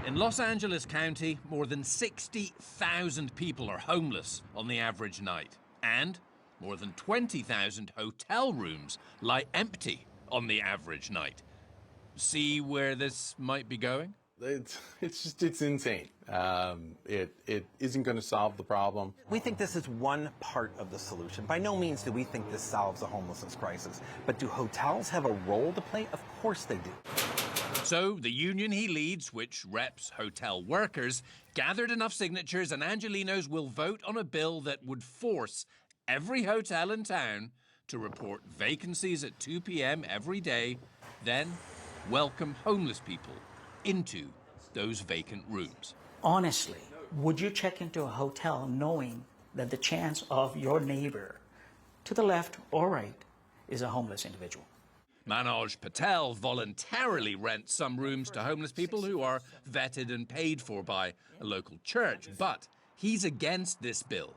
In Los Angeles County, more than 60,000 people are homeless on the average night. And more than 20,000 hotel rooms lie empty on the average night. See where this might be going? It's insane. It isn't going to solve the problem. We think this is one part of the solution. By no means do we think this solves the homelessness crisis. But do hotels have a role to play? Of course they do. So the union he leads, which reps hotel workers, gathered enough signatures and Angelenos will vote on a bill that would force every hotel in town to report vacancies at 2 p.m. every day, then welcome homeless people into those vacant rooms. Honestly, would you check into a hotel knowing that the chance of your neighbor to the left or right is a homeless individual? Manoj Patel voluntarily rents some rooms to homeless people who are vetted and paid for by a local church, but he's against this bill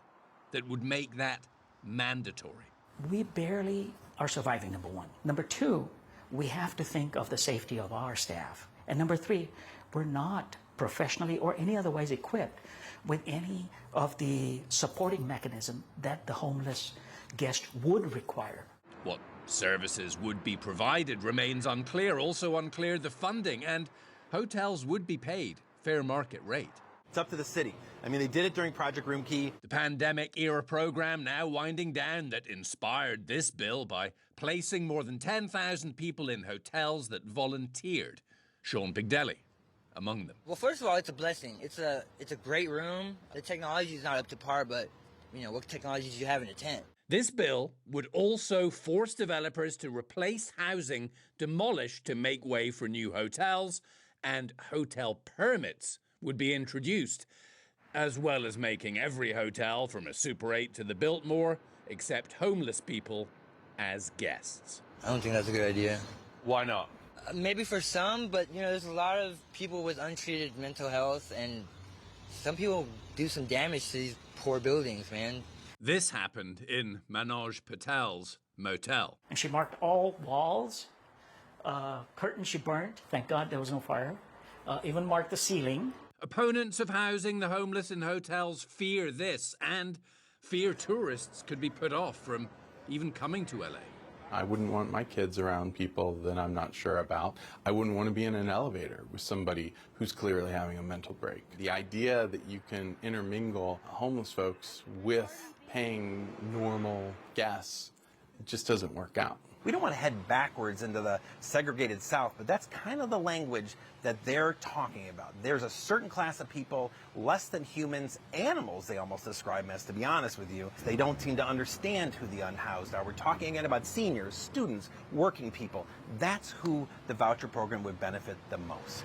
that would make that mandatory. We barely are surviving, number one. Number two, we have to think of the safety of our staff. And number three, we're not professionally or any otherwise equipped with any of the supporting mechanism that the homeless guest would require. What services would be provided remains unclear. Also unclear the funding, and hotels would be paid fair market rate. It's up to the city. I mean, they did it during Project Room Key. The pandemic-era program now winding down that inspired this bill by placing more than 10,000 people in hotels that volunteered. Sean Bigdelli among them. Well, first of all, it's a blessing. It's a great room. The technology is not up to par, but, you know, what technologies do you have in a tent? This bill would also force developers to replace housing demolished to make way for new hotels, and hotel permits would be introduced, as well as making every hotel from a Super 8 to the Biltmore accept homeless people as guests. I don't think that's a good idea. Why not? Maybe for some, but, you know, there's a lot of people with untreated mental health, and some people do some damage to these poor buildings, man. This happened in Manoj Patel's motel. And she marked all walls, curtains she burnt. Thank God there was no fire. Even marked the ceiling. Opponents of housing the homeless in hotels fear this, and fear tourists could be put off from even coming to LA. I wouldn't want my kids around people that I'm not sure about. I wouldn't want to be in an elevator with somebody who's clearly having a mental break. The idea that you can intermingle homeless folks with paying normal guests, it just doesn't work out. We don't want to head backwards into the segregated South, but that's kind of the language that they're talking about. There's a certain class of people, less than humans, animals they almost describe them as, to be honest with you. They don't seem to understand who the unhoused are. We're talking again about seniors, students, working people. That's who the voucher program would benefit the most.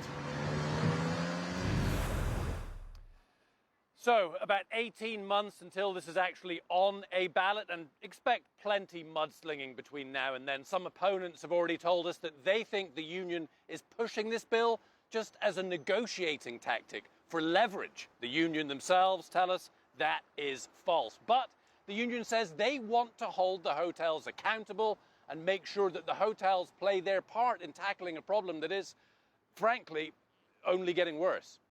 So, about 18 months until this is actually on a ballot, and expect plenty mudslinging between now and then. Some opponents have already told us that they think the union is pushing this bill just as a negotiating tactic for leverage. The union themselves tell us that is false. But the union says they want to hold the hotels accountable and make sure that the hotels play their part in tackling a problem that is, frankly, only getting worse.